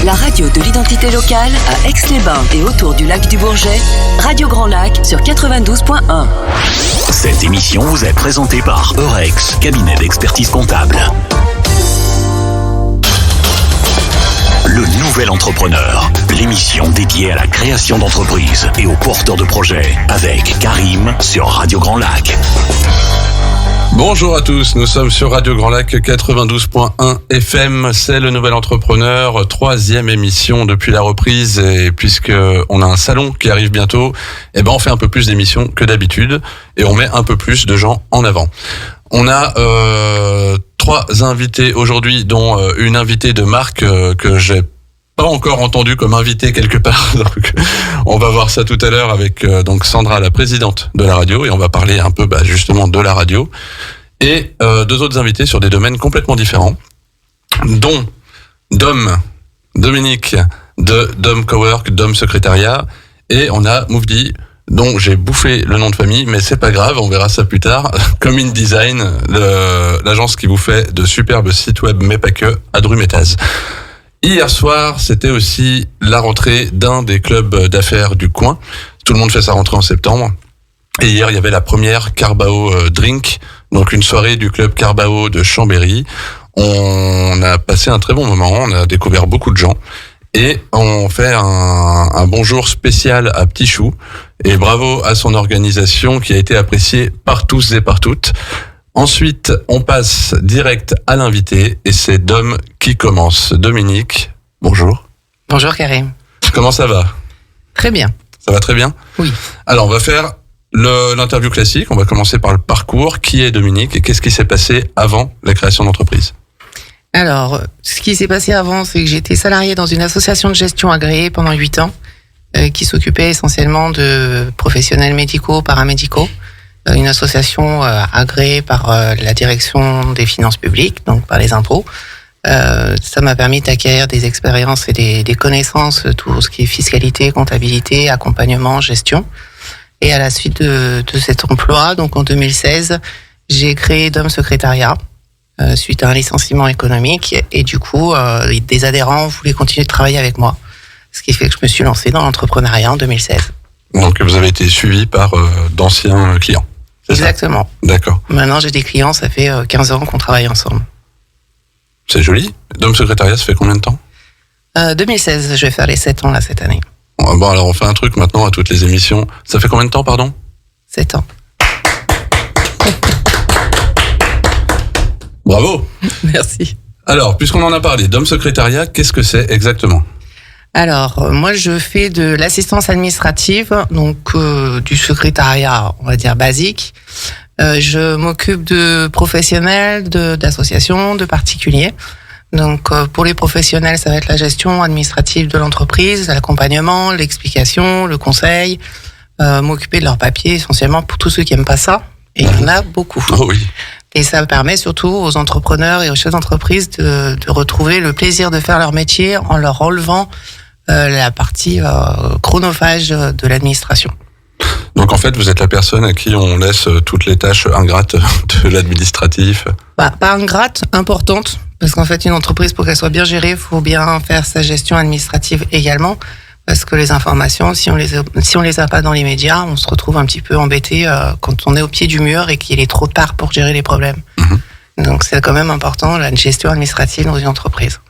La radio de l'identité locale à Aix-les-Bains et autour du lac du Bourget, Radio Grand Lac sur 92.1. Cette émission vous est présentée par Eurex, cabinet d'expertise comptable. Le Nouvel Entrepreneur, l'émission dédiée à la création d'entreprises et aux porteurs de projets, avec Karim sur Radio Grand Lac. Bonjour à tous, nous sommes sur Radio Grand Lac 92.1 FM, c'est le Nouvel Entrepreneur, 3e émission depuis la reprise, et puisque on a un salon qui arrive bientôt, on fait un peu plus d'émissions que d'habitude et on met un peu plus de gens en avant. On a 3 invités aujourd'hui, dont une invitée de marque que j'ai pas encore entendu comme invitée quelque part. Donc, on va voir ça tout à l'heure avec donc Sandra, la présidente de la radio, et on va parler un peu justement de la radio. Et 2 autres invités sur des domaines complètement différents, dont Dominique de Dom Cowork, Dom Secrétariat, et on a Moufdi, dont j'ai bouffé le nom de famille, mais c'est pas grave, on verra ça plus tard. Commune Design, l'agence qui vous fait de superbes sites web, mais pas que, à Drumettaz. Hier soir, c'était aussi la rentrée d'un des clubs d'affaires du coin. Tout le monde fait sa rentrée en septembre. Et hier, il y avait la première Carbao Drink, donc une soirée du club Carbao de Chambéry. On a passé un très bon moment, on a découvert beaucoup de gens. Et on fait un bonjour spécial à Petit Chou. Et bravo à son organisation qui a été appréciée par tous et par toutes. Ensuite, on passe direct à l'invité et c'est Dom qui commence. Dominique, bonjour. Bonjour Karim. Comment ça va ? Très bien. Ça va très bien ? Oui. Alors, on va faire l'interview classique. On va commencer par le parcours. Qui est Dominique et qu'est-ce qui s'est passé avant la création d'entreprise ? Alors, ce qui s'est passé avant, c'est que j'étais salariée dans une association de gestion agréée pendant 8 ans, qui s'occupait essentiellement de professionnels médicaux, paramédicaux. Une association agréée par la direction des finances publiques, donc par les impôts. Ça m'a permis d'acquérir des expériences et des connaissances, tout ce qui est fiscalité, comptabilité, accompagnement, gestion. Et à la suite de cet emploi, donc en 2016, j'ai créé Dom Secrétariat suite à un licenciement économique. Et du coup, des adhérents voulaient continuer de travailler avec moi. Ce qui fait que je me suis lancée dans l'entrepreneuriat en 2016. Donc vous avez été suivi par d'anciens clients. Exactement. D'accord. Maintenant, j'ai des clients, ça fait 15 ans qu'on travaille ensemble. C'est joli. Dom Secrétariat, ça fait combien de temps ? 2016, je vais faire les 7 ans là cette année. Bon, alors on fait un truc maintenant à toutes les émissions. Ça fait combien de temps, pardon ? 7 ans. Bravo. Merci. Alors, puisqu'on en a parlé, Dom Secrétariat, qu'est-ce que c'est exactement ? Alors, moi, je fais de l'assistance administrative, donc du secrétariat, on va dire basique. Je m'occupe de professionnels, d'associations, de particuliers. Donc, pour les professionnels, ça va être la gestion administrative de l'entreprise, l'accompagnement, l'explication, le conseil, m'occuper de leurs papiers, essentiellement pour tous ceux qui aiment pas ça. Et il y en a beaucoup. Oh oui. Et ça permet surtout aux entrepreneurs et aux chefs d'entreprise de retrouver le plaisir de faire leur métier en leur enlevant la partie chronophage de l'administration. Donc en fait, vous êtes la personne à qui on laisse toutes les tâches ingrates de l'administratif. Pas ingrate, importante, parce qu'en fait, une entreprise, pour qu'elle soit bien gérée, il faut bien faire sa gestion administrative également, parce que les informations, si on les a pas dans les médias, on se retrouve un petit peu embêté quand on est au pied du mur et qu'il est trop tard pour gérer les problèmes. Mmh. Donc c'est quand même important, la gestion administrative dans une entreprise.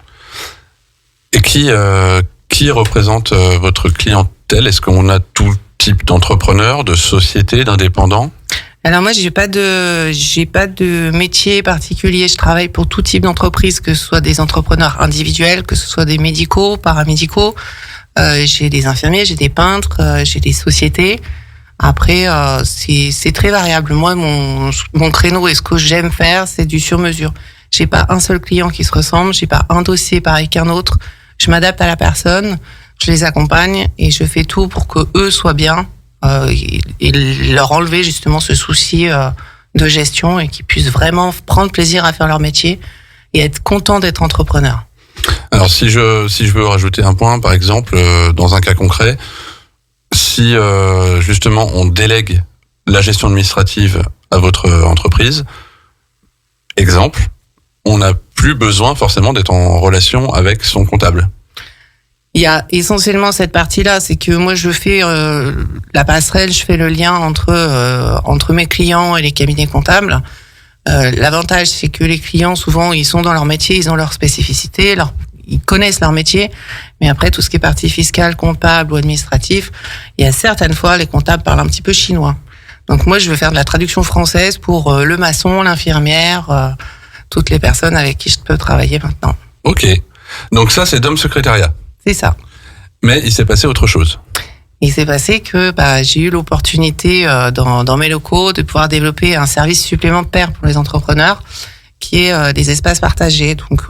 Et qui représente votre clientèle ? Est-ce qu'on a tout type d'entrepreneurs, de sociétés, d'indépendants ? Alors moi, j'ai pas de métier particulier. Je travaille pour tout type d'entreprise, que ce soit des entrepreneurs individuels, que ce soit des médicaux, paramédicaux. J'ai des infirmiers, j'ai des peintres, j'ai des sociétés. Après, c'est très variable. Moi, mon créneau et ce que j'aime faire, c'est du sur-mesure. J'ai pas un seul client qui se ressemble. J'ai pas un dossier pareil qu'un autre. Je m'adapte à la personne, je les accompagne et je fais tout pour que eux soient bien et leur enlever justement ce souci de gestion et qu'ils puissent vraiment prendre plaisir à faire leur métier et être contents d'être entrepreneurs. Alors si je veux rajouter un point, par exemple, dans un cas concret, si justement on délègue la gestion administrative à votre entreprise, exemple, on n'a plus besoin forcément d'être en relation avec son comptable. Il y a essentiellement cette partie-là, c'est que moi je fais la passerelle, je fais le lien entre mes clients et les cabinets comptables. L'avantage, c'est que les clients, souvent, ils sont dans leur métier, ils ont leur spécificité, ils connaissent leur métier, mais après, tout ce qui est partie fiscale, comptable ou administratif, il y a certaines fois, les comptables parlent un petit peu chinois. Donc moi, je vais faire de la traduction française pour le maçon, l'infirmière, toutes les personnes avec qui je peux travailler maintenant. Ok. Donc ça, c'est Dom Secrétariat. C'est ça. Mais il s'est passé autre chose. Il s'est passé que j'ai eu l'opportunité dans mes locaux de pouvoir développer un service supplémentaire pour les entrepreneurs qui est des espaces partagés, donc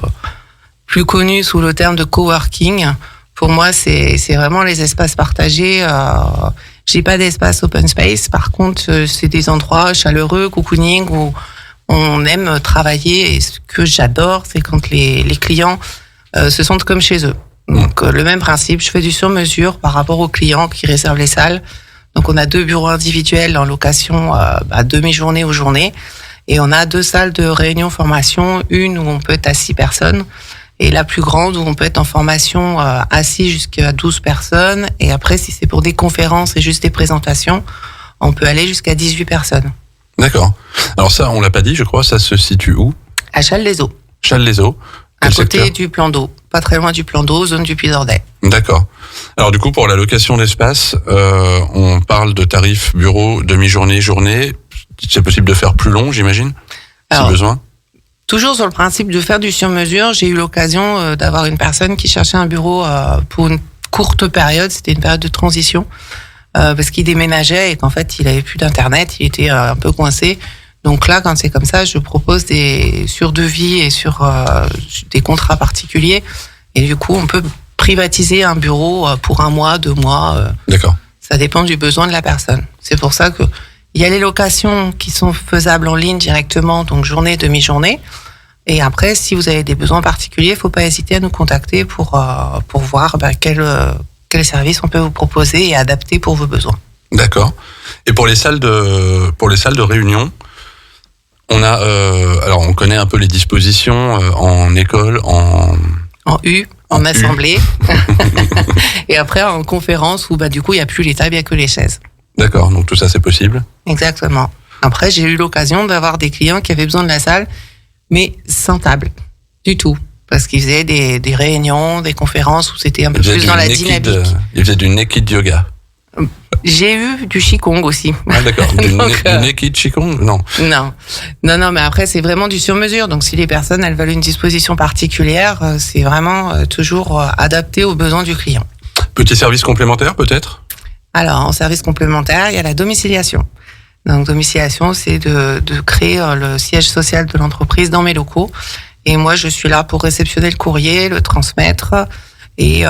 plus connu sous le terme de coworking. Pour moi, c'est vraiment les espaces partagés. J'ai pas d'espace open space, par contre, c'est des endroits chaleureux, cocooning, où on aime travailler. Et ce que j'adore, c'est quand les clients se sentent comme chez eux. Donc le même principe, je fais du sur-mesure par rapport aux clients qui réservent les salles. Donc on a 2 bureaux individuels en location demi-journée ou journée, et on a 2 salles de réunion formation, une où on peut être à 6 personnes et la plus grande où on peut être en formation assis jusqu'à 12 personnes, et après si c'est pour des conférences et juste des présentations, on peut aller jusqu'à 18 personnes. D'accord. Alors ça, on l'a pas dit, je crois, ça se situe où ? À Challes-les-Eaux. Challes-les-Eaux. À côté du plan d'eau, pas très loin du plan d'eau, zone du Puy-d'Ordet. D'accord. Alors du coup, pour la location d'espace, on parle de tarifs bureau, demi-journée, journée. C'est possible de faire plus long, j'imagine, si besoin. Toujours sur le principe de faire du sur-mesure, j'ai eu l'occasion d'avoir une personne qui cherchait un bureau pour une courte période, c'était une période de transition, parce qu'il déménageait et qu'en fait, il avait plus d'internet, il était un peu coincé. Donc là, quand c'est comme ça, je propose des sur-devis et sur des contrats particuliers. Et du coup, on peut privatiser un bureau pour 1 mois, 2 mois. D'accord. Ça dépend du besoin de la personne. C'est pour ça que il y a les locations qui sont faisables en ligne directement, donc journée, demi-journée. Et après, si vous avez des besoins particuliers, il ne faut pas hésiter à nous contacter pour voir quel service on peut vous proposer et adapter pour vos besoins. D'accord. Et pour les salles de réunion, on a, alors on connaît un peu les dispositions en école, en assemblée, et après en conférence où du coup il n'y a plus les tables, il n'y a que les chaises. D'accord, donc tout ça c'est possible. Exactement. Après j'ai eu l'occasion d'avoir des clients qui avaient besoin de la salle, mais sans table du tout, parce qu'ils faisaient des réunions, des conférences où c'était un peu plus dans la dynamique. Ils faisaient du naked yoga. J'ai eu du Qigong aussi. Ah d'accord, du naked Qigong ? Non, mais après c'est vraiment du sur-mesure. Donc si les personnes elles veulent une disposition particulière, c'est vraiment toujours adapté aux besoins du client. Petit service complémentaire peut-être ? Alors en service complémentaire, il y a la domiciliation. Donc domiciliation, c'est de créer le siège social de l'entreprise dans mes locaux. Et moi je suis là pour réceptionner le courrier, le transmettre, et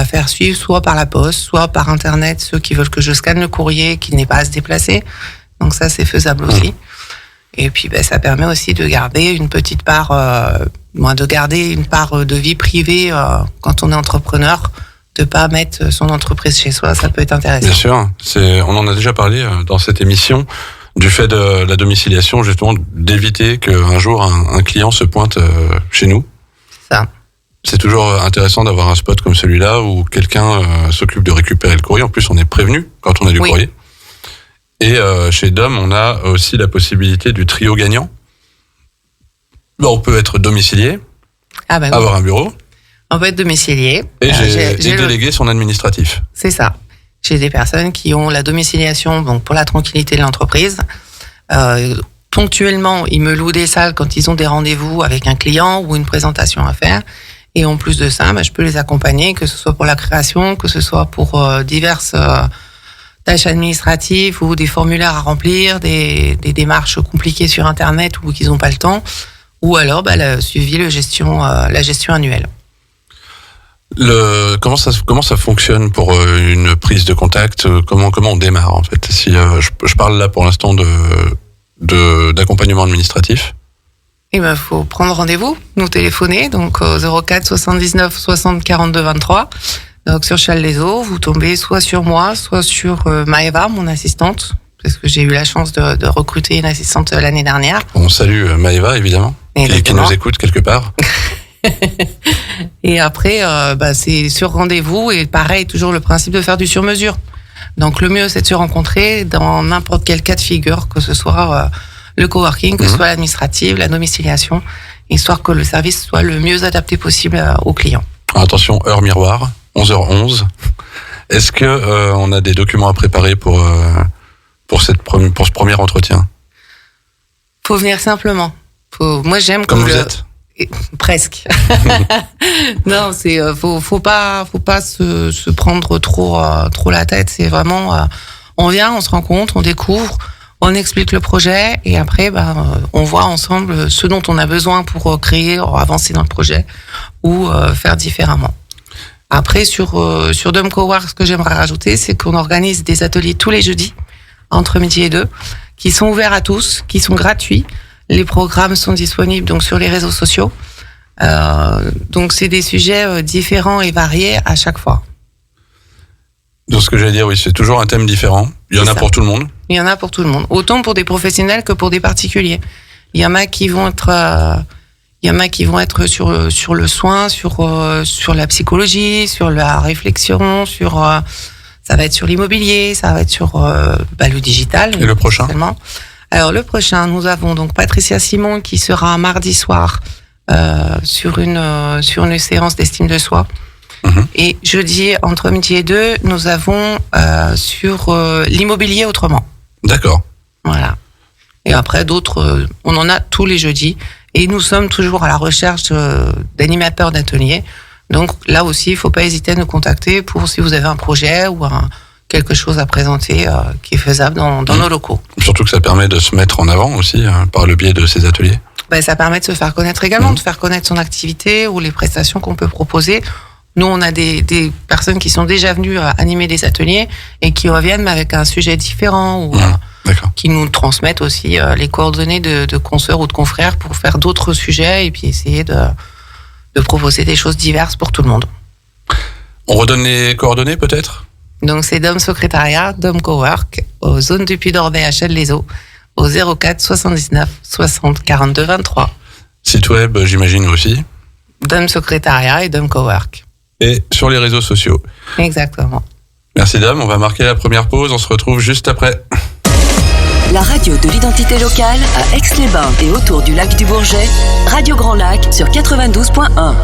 faire suivre soit par la poste, soit par internet ceux qui veulent que je scanne le courrier, qu'il n'ait pas à se déplacer. Donc ça c'est faisable aussi. Et puis ça permet aussi de garder une petite part, une part de vie privée quand on est entrepreneur, de pas mettre son entreprise chez soi, ça peut être intéressant. Bien sûr, on en a déjà parlé dans cette émission du fait de la domiciliation, justement d'éviter qu'un jour un client se pointe chez nous. Ça. C'est toujours intéressant d'avoir un spot comme celui-là où quelqu'un s'occupe de récupérer le courrier. En plus, on est prévenu quand on a du courrier. Et chez Dom, on a aussi la possibilité du trio gagnant. On peut être domicilié, avoir un bureau. On peut être domicilié. Et déléguer son administratif. C'est ça. J'ai des personnes qui ont la domiciliation donc pour la tranquillité de l'entreprise. Ponctuellement, ils me louent des salles quand ils ont des rendez-vous avec un client ou une présentation à faire. Et en plus de ça, je peux les accompagner, que ce soit pour la création, que ce soit pour diverses tâches administratives ou des formulaires à remplir, des démarches compliquées sur Internet ou qu'ils n'ont pas le temps, ou alors le suivi, la gestion annuelle. Comment ça fonctionne pour une prise de contact ? Comment on démarre en fait ? Si je parle là pour l'instant d'accompagnement administratif. Il faut prendre rendez-vous, nous téléphoner, donc au 04 79 60 42 23. Donc sur Challes-les-Eaux, vous tombez soit sur moi, soit sur Maëva, mon assistante, parce que j'ai eu la chance de recruter une assistante l'année dernière. On salue Maëva, évidemment, qui nous écoute quelque part. Et après, c'est sur rendez-vous et pareil, toujours le principe de faire du sur-mesure. Donc le mieux, c'est de se rencontrer dans n'importe quel cas de figure, que ce soit le coworking, que ce soit l'administrative, la domiciliation, histoire que le service soit le mieux adapté possible aux clients. Attention, heure miroir, 11h11. Est-ce que on a des documents à préparer pour ce premier entretien? Faut venir simplement. Moi, j'aime comme vous êtes. Presque. Non, faut pas se prendre trop la tête. C'est vraiment, on vient, on se rencontre, on découvre, on explique le projet et après, on voit ensemble ce dont on a besoin pour créer, avancer dans le projet ou faire différemment. Après, sur Dom Cowork, ce que j'aimerais rajouter, c'est qu'on organise des ateliers tous les jeudis entre midi et 2, qui sont ouverts à tous, qui sont gratuits. Les programmes sont disponibles donc sur les réseaux sociaux. Donc c'est des sujets différents et variés à chaque fois. Donc ce que j'allais dire, oui, c'est toujours un thème différent. Il y en a pour tout le monde. Il y en a pour tout le monde, autant pour des professionnels que pour des particuliers. Il y en a qui vont être sur le soin, sur la psychologie, sur la réflexion, ça va être sur l'immobilier, ça va être sur le digital. Et le prochain? Alors le prochain, nous avons donc Patricia Simon qui sera mardi soir sur une séance d'estime de soi. Et jeudi entre midi et 2, nous avons sur l'immobilier autrement. D'accord. Voilà. Et après d'autres, on en a tous les jeudis. Et nous sommes toujours à la recherche d'animateurs d'ateliers. Donc là aussi, il ne faut pas hésiter à nous contacter pour si vous avez un projet ou quelque chose à présenter qui est faisable dans nos locaux. Surtout que ça permet de se mettre en avant aussi par le biais de ces ateliers. Ça permet de se faire connaître également, de faire connaître son activité ou les prestations qu'on peut proposer. Nous, on a des personnes qui sont déjà venues animer des ateliers et qui reviennent mais avec un sujet différent ou qui nous transmettent aussi les coordonnées de consoeurs ou de confrères pour faire d'autres sujets et puis essayer de proposer des choses diverses pour tout le monde. On redonne les coordonnées peut-être? Donc c'est Dom Secrétariat, Dom Cowork, aux zones du Puy-d'Orvey à Chelles-les-Eaux, au 04 79 60 42 23. Site web, j'imagine aussi. Dom Secrétariat et Dom Cowork. Et sur les réseaux sociaux. Exactement. Merci Dom, on va marquer la première pause, on se retrouve juste après. La radio de l'identité locale à Aix-les-Bains et autour du lac du Bourget, Radio Grand Lac sur 92.1.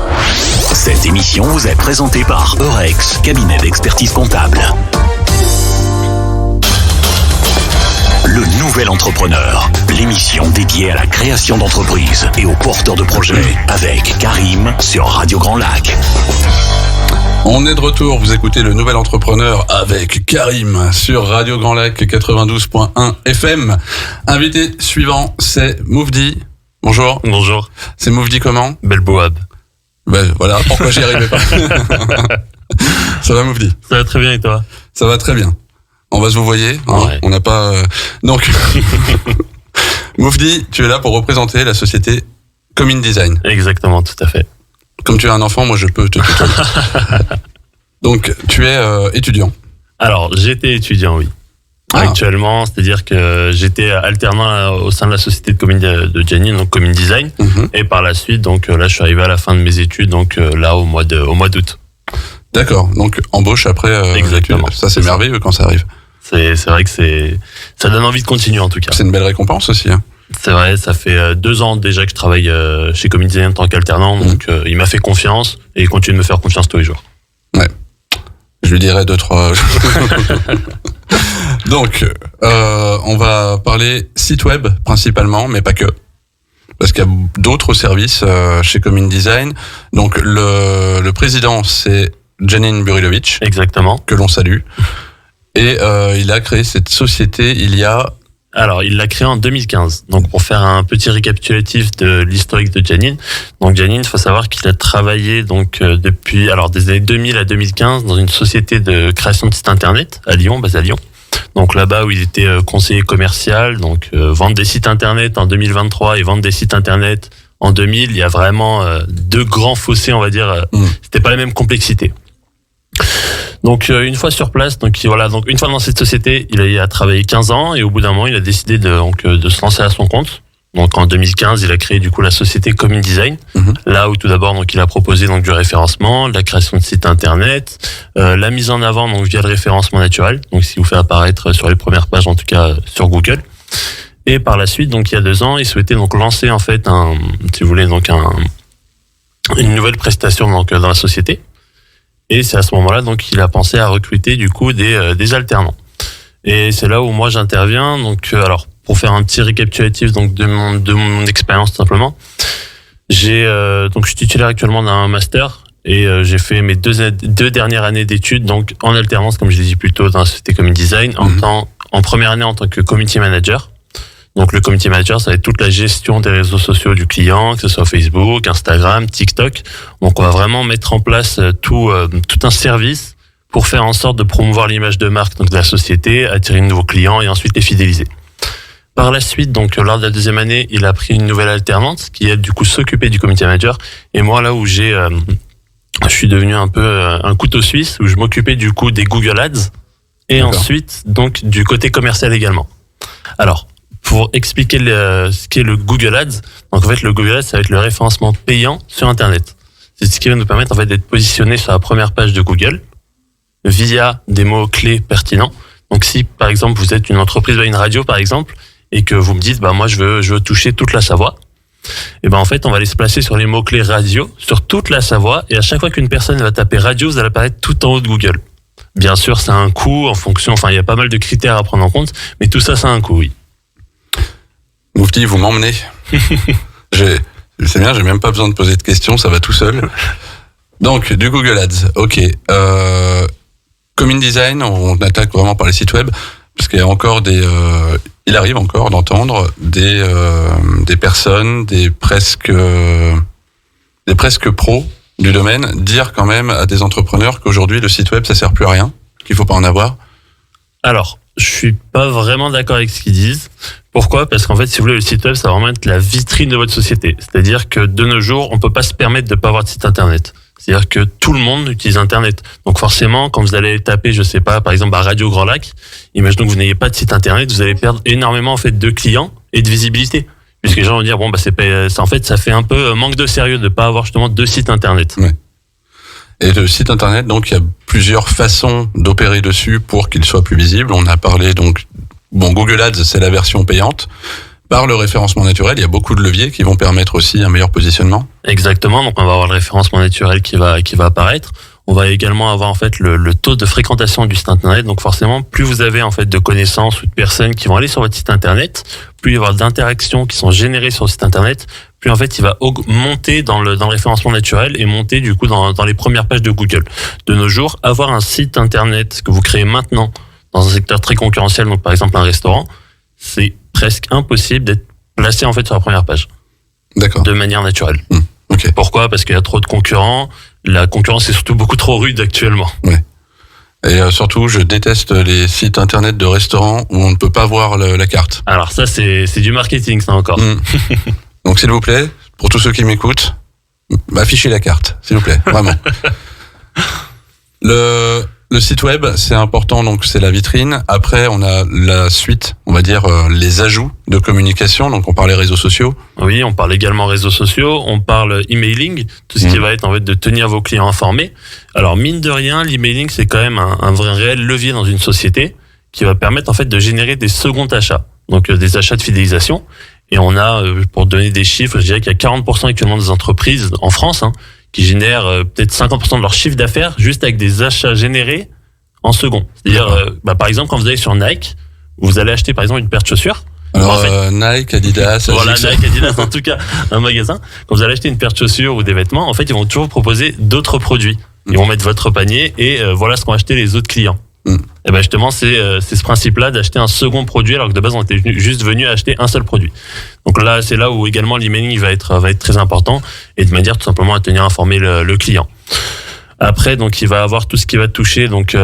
Cette émission vous est présentée par Eurex, cabinet d'expertise comptable. Le Nouvel Entrepreneur, l'émission dédiée à la création d'entreprises et aux porteurs de projets avec Karim sur Radio Grand Lac. On est de retour, vous écoutez Le Nouvel Entrepreneur avec Karim sur Radio Grand Lac 92.1 FM. Invité suivant, c'est Moufdi. Bonjour. Bonjour. C'est Moufdi comment? Belboab. Voilà, pourquoi j'y arrivais pas. Ça va Moufdi? Ça va très bien et toi? Ça va très bien. On va se vous voyer, hein, ouais. On n'a pas... Donc, Moufdi, tu es là pour représenter la société Comin Design. Exactement, tout à fait. Comme tu es un enfant, moi je peux te tutoyer. Donc, tu es étudiant. Alors, j'étais étudiant, oui. Actuellement, c'est-à-dire que j'étais alternant au sein de la société de Comin de Janine, donc Comin Design. Et par la suite, donc là, je suis arrivé à la fin de mes études, donc là, au mois d'août. D'accord, donc embauche après Exactement. l'étude. Ça, c'est merveilleux quand ça arrive. C'est vrai que ça donne envie de continuer en tout cas. C'est une belle récompense aussi. Hein. C'est vrai, ça fait 2 ans déjà que je travaille chez Comin Design en tant qu'alternant, donc il m'a fait confiance et il continue de me faire confiance tous les jours. Ouais. Je lui dirai 2-3. Donc, on va parler site web principalement, mais pas que. Parce qu'il y a d'autres services chez Comin Design. Donc, le président, c'est Janine Burilovic. Exactement. Que l'on salue. Et il a créé cette société Alors, il l'a créé en 2015. Donc, pour faire un petit récapitulatif de l'historique de Janine. Donc, Janine, il faut savoir qu'il a travaillé donc depuis des années 2000 à 2015 dans une société de création de sites internet à Lyon, basée à Lyon. Donc là-bas où il était conseiller commercial, donc vendre des sites internet en 2023 et vendre des sites internet en 2000, il y a vraiment 2 grands fossés, on va dire. C'était pas la même complexité. Donc une fois sur place, donc une fois dans cette société, il a travaillé 15 ans et au bout d'un moment, il a décidé de se lancer à son compte. Donc en 2015, il a créé du coup la société Commune Design, là où tout d'abord donc il a proposé donc du référencement, la création de sites internet, la mise en avant donc via le référencement naturel, donc ce qui vous fait apparaître sur les premières pages en tout cas sur Google. Et par la suite, donc il y a 2 ans, il souhaitait donc lancer en fait une nouvelle prestation donc dans la société. Et c'est à ce moment-là donc il a pensé à recruter du coup des alternants. Et c'est là où moi j'interviens. Donc alors pour faire un petit récapitulatif donc de mon expérience tout simplement, donc je suis titulaire actuellement d'un master et j'ai fait mes deux dernières années d'études donc en alternance comme je l'ai dit plus tôt dans la société Commune Design en première année en tant que community manager. Donc le community manager, ça va être toute la gestion des réseaux sociaux du client, que ce soit Facebook, Instagram, TikTok. Donc on va vraiment mettre en place tout un service pour faire en sorte de promouvoir l'image de marque donc de la société, attirer de nouveaux clients et ensuite les fidéliser. Par la suite, donc lors de la 2e année, il a pris une nouvelle alternante qui elle du coup s'occupait du community manager. Et moi là où je suis devenu un peu un couteau suisse où je m'occupais du coup des Google Ads et ensuite donc du côté commercial également. Alors pour expliquer ce qu'est le Google Ads, donc en fait le Google Ads ça va être le référencement payant sur Internet. C'est ce qui va nous permettre en fait d'être positionné sur la première page de Google via des mots-clés pertinents. Donc si par exemple vous êtes une entreprise ou une radio par exemple et que vous me dites moi je veux toucher toute la Savoie, et en fait on va aller se placer sur les mots-clés radio sur toute la Savoie et à chaque fois qu'une personne va taper radio, vous allez apparaître tout en haut de Google. Bien sûr, ça a un coût en fonction, il y a pas mal de critères à prendre en compte, mais tout ça a un coût, oui. Moufti, vous m'emmenez. C'est bien, j'ai même pas besoin de poser de questions, ça va tout seul. Donc, du Google Ads, ok. Commune Design, on attaque vraiment par les sites web, parce qu'il y a encore il arrive encore d'entendre des personnes, des presque pros du domaine, dire quand même à des entrepreneurs qu'aujourd'hui, le site web, ça sert plus à rien, qu'il faut pas en avoir. Alors, je suis pas vraiment d'accord avec ce qu'ils disent. Pourquoi ? Parce qu'en fait, si vous voulez, le site web, ça va vraiment être la vitrine de votre société. C'est-à-dire que de nos jours, on peut pas se permettre de pas avoir de site internet. C'est-à-dire que tout le monde utilise Internet. Donc forcément, quand vous allez taper, je sais pas, par exemple à Radio Grand Lac, imaginons que vous n'ayez pas de site Internet, vous allez perdre énormément en fait de clients et de visibilité. Puisque les gens vont dire en fait, ça fait un peu manque de sérieux de pas avoir justement 2 sites Internet. Ouais. Et le site Internet, donc il y a plusieurs façons d'opérer dessus pour qu'il soit plus visible. On a parlé donc Google Ads, c'est la version payante. Par le référencement naturel, il y a beaucoup de leviers qui vont permettre aussi un meilleur positionnement. Exactement. Donc on va avoir le référencement naturel qui va apparaître. On va également avoir en fait le taux de fréquentation du site internet. Donc forcément, plus vous avez en fait de connaissances ou de personnes qui vont aller sur votre site internet, plus il va y avoir d'interactions qui sont générées sur le site internet, plus en fait il va monter dans le référencement naturel et monter du coup dans les premières pages de Google. De nos jours, avoir un site internet que vous créez maintenant dans un secteur très concurrentiel, donc par exemple un restaurant, c'est presque impossible d'être placé en fait sur la première page. D'accord. De manière naturelle. Okay. Pourquoi ? Parce qu'il y a trop de concurrents. La concurrence est surtout beaucoup trop rude actuellement. Ouais. Et surtout, je déteste les sites internet de restaurants où on ne peut pas voir la carte. Alors ça, c'est du marketing, ça encore. Donc s'il vous plaît, pour tous ceux qui m'écoutent, affichez la carte, s'il vous plaît, vraiment. Le site web, c'est important, donc c'est la vitrine. Après, on a la suite, on va dire les ajouts de communication. Donc on parlait réseaux sociaux. Oui, on parle également réseaux sociaux. On parle emailing, tout ce qui va être en fait de tenir vos clients informés. Alors mine de rien, l'emailing c'est quand même un vrai réel levier dans une société qui va permettre en fait de générer des seconds achats, donc des achats de fidélisation. Et on a, pour donner des chiffres, je dirais qu'il y a 40% actuellement des entreprises en France qui génèrent peut-être 50% de leur chiffre d'affaires juste avec des achats générés en second. C'est-à-dire, par exemple, quand vous allez sur Nike, vous allez acheter par exemple une paire de chaussures. Alors, en fait, Nike, Adidas, voilà, Nike, Adidas, en tout cas, un magasin. Quand vous allez acheter une paire de chaussures ou des vêtements, en fait, ils vont toujours vous proposer d'autres produits. Ils vont mettre votre panier et voilà ce qu'ont acheté les autres clients. Et ben justement, c'est ce principe-là d'acheter un second produit alors que de base on était juste venu acheter un seul produit. Donc là, c'est là où également l'emailing va être très important et de manière tout simplement à tenir informé le client. Après, donc il va avoir tout ce qui va toucher donc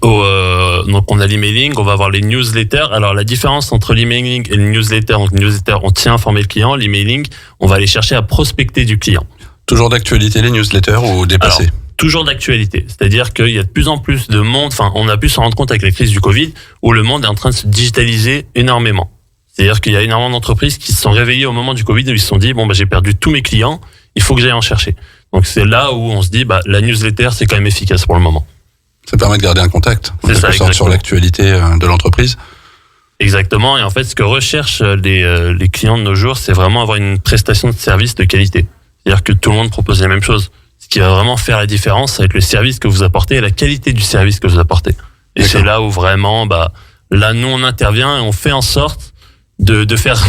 donc on a l'emailing, on va avoir les newsletters. Alors la différence entre l'emailing et le newsletter, donc le newsletter on tient à informer le client, l'emailing on va aller chercher à prospecter du client. Toujours d'actualité les newsletters ou dépassés? Alors, toujours d'actualité. C'est-à-dire qu'il y a de plus en plus de monde, on a pu s'en rendre compte avec la crise du Covid, où le monde est en train de se digitaliser énormément. C'est-à-dire qu'il y a énormément d'entreprises qui se sont réveillées au moment du Covid où ils se sont dit, j'ai perdu tous mes clients, il faut que j'aille en chercher. Donc c'est là où on se dit, la newsletter, c'est quand même efficace pour le moment. Ça permet de garder un contact, C'est ça, exactement. sur l'actualité de l'entreprise. Exactement. Et en fait, ce que recherchent les clients de nos jours, c'est vraiment avoir une prestation de service de qualité. C'est-à-dire que tout le monde propose les mêmes choses. Ce qui va vraiment faire la différence, ça va être le service que vous apportez et la qualité du service que vous apportez. Et D'accord. c'est là où vraiment, là, nous, on intervient et on fait en sorte de faire,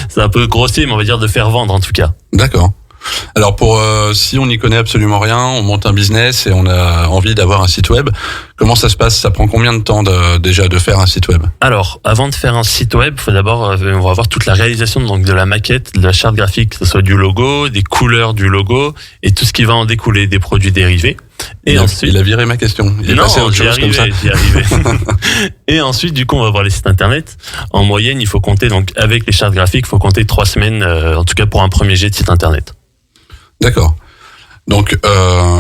c'est un peu grossier, mais on va dire de faire vendre en tout cas. D'accord. Alors si on n'y connaît absolument rien, on monte un business et on a envie d'avoir un site web, comment ça se passe? Ça prend combien de temps déjà de faire un site web? Alors, avant de faire un site web, il faut d'abord, on va avoir toute la réalisation donc de la maquette, de la charte graphique, que ce soit du logo, des couleurs du logo et tout ce qui va en découler, des produits dérivés. Et ensuite, il a viré ma question. Il est passé à autre chose comme ça. j'y arrivais. Et ensuite, du coup, on va voir les sites internet. En moyenne, il faut compter, donc, avec les chartes graphiques, il faut compter 3 semaines, en tout cas pour un premier jet de site internet. D'accord. Donc,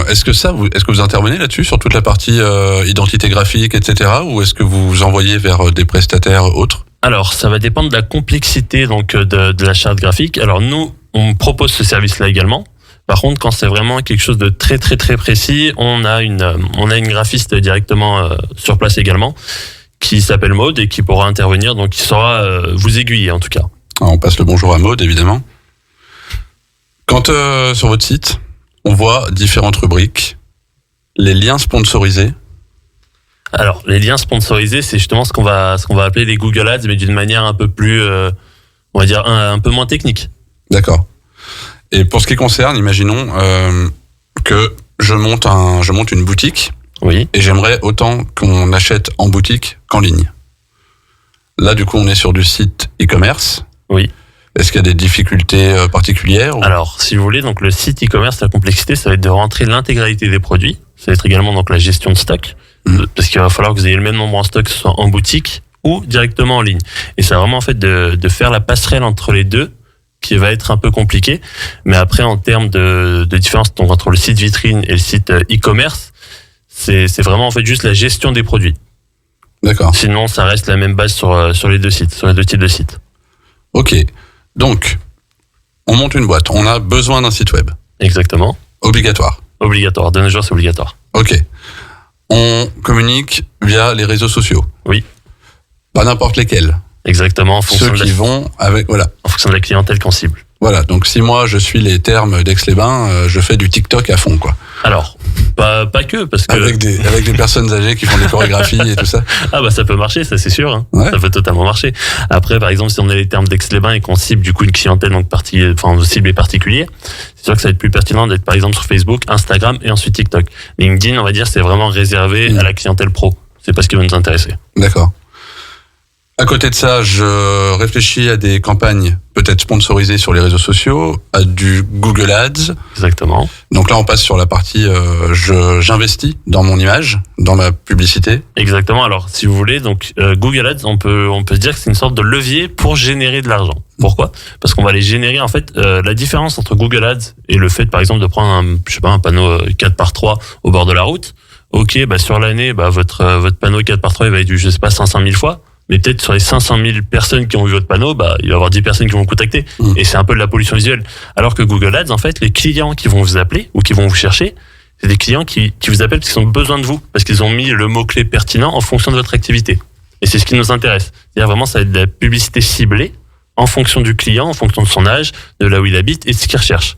est-ce que vous intervenez là-dessus sur toute la partie identité graphique, etc., ou est-ce que vous vous envoyez vers des prestataires autres? Alors, ça va dépendre de la complexité donc de la charte graphique. Alors nous, on propose ce service-là également. Par contre, quand c'est vraiment quelque chose de très très très précis, on a une graphiste directement sur place également qui s'appelle Maud et qui pourra intervenir, donc qui saura vous aiguiller en tout cas. Alors, on passe le bonjour à Maud, évidemment. Quand sur votre site, on voit différentes rubriques, les liens sponsorisés. Alors, les liens sponsorisés, c'est justement ce qu'on va appeler les Google Ads, mais d'une manière un peu plus, on va dire, un peu moins technique. D'accord. Et pour ce qui concerne, imaginons que je monte une boutique, Oui. et j'aimerais autant qu'on achète en boutique qu'en ligne. Là, du coup, on est sur du site e-commerce. Oui. Est-ce qu'il y a des difficultés particulières ou... Alors, si vous voulez, donc le site e-commerce, la complexité, ça va être de rentrer l'intégralité des produits. Ça va être également donc la gestion de stock, parce qu'il va falloir que vous ayez le même nombre en stock, que ce soit en boutique ou directement en ligne. Et c'est vraiment en fait de faire la passerelle entre les deux qui va être un peu compliqué. Mais après, en termes de différence donc entre le site vitrine et le site e-commerce, c'est vraiment en fait juste la gestion des produits. D'accord. Sinon, ça reste la même base sur les deux sites, sur les deux types de sites. Ok. Donc, on monte une boîte. On a besoin d'un site web. Exactement. Obligatoire. Obligatoire. De nos jours, c'est obligatoire. Ok. On communique via les réseaux sociaux. Oui. Pas n'importe lesquels. Exactement. En Ceux fonction qui vont avec... Voilà. en fonction de la clientèle qu'on cible. Voilà. Donc, si moi, je suis les termes d'Aix-les-Bains, je fais du TikTok à fond, quoi. Alors, pas que, parce que... Avec des personnes âgées qui font des chorégraphies et tout ça. Ah ça peut marcher, ça c'est sûr. Hein. Ouais. Ça peut totalement marcher. Après, par exemple, si on a les termes d'Aix-les-Bains et qu'on cible du coup une clientèle donc on cible les particuliers, c'est sûr que ça va être plus pertinent d'être par exemple sur Facebook, Instagram et ensuite TikTok. LinkedIn, on va dire, c'est vraiment réservé à la clientèle pro. C'est pas ce qui va nous intéresser. D'accord. À côté de ça, je réfléchis à des campagnes peut-être sponsorisées sur les réseaux sociaux, à du Google Ads. Exactement. Donc là, on passe sur la partie j'investis dans mon image, dans ma publicité. Exactement. Alors, si vous voulez, donc Google Ads, on peut se dire que c'est une sorte de levier pour générer de l'argent. Pourquoi ? Parce qu'on va les générer. En fait, la différence entre Google Ads et le fait, par exemple, de prendre un panneau 4x3 au bord de la route. Ok, sur l'année, votre panneau 4x3 il va être vu, 500 000 fois. Mais peut-être sur les 500 000 personnes qui ont vu votre panneau, il va y avoir 10 personnes qui vont vous contacter. Et c'est un peu de la pollution visuelle. Alors que Google Ads, en fait, les clients qui vont vous appeler ou qui vont vous chercher, c'est des clients qui vous appellent parce qu'ils ont besoin de vous, parce qu'ils ont mis le mot-clé pertinent en fonction de votre activité. Et c'est ce qui nous intéresse. C'est-à-dire vraiment, ça va être de la publicité ciblée en fonction du client, en fonction de son âge, de là où il habite et de ce qu'il recherche.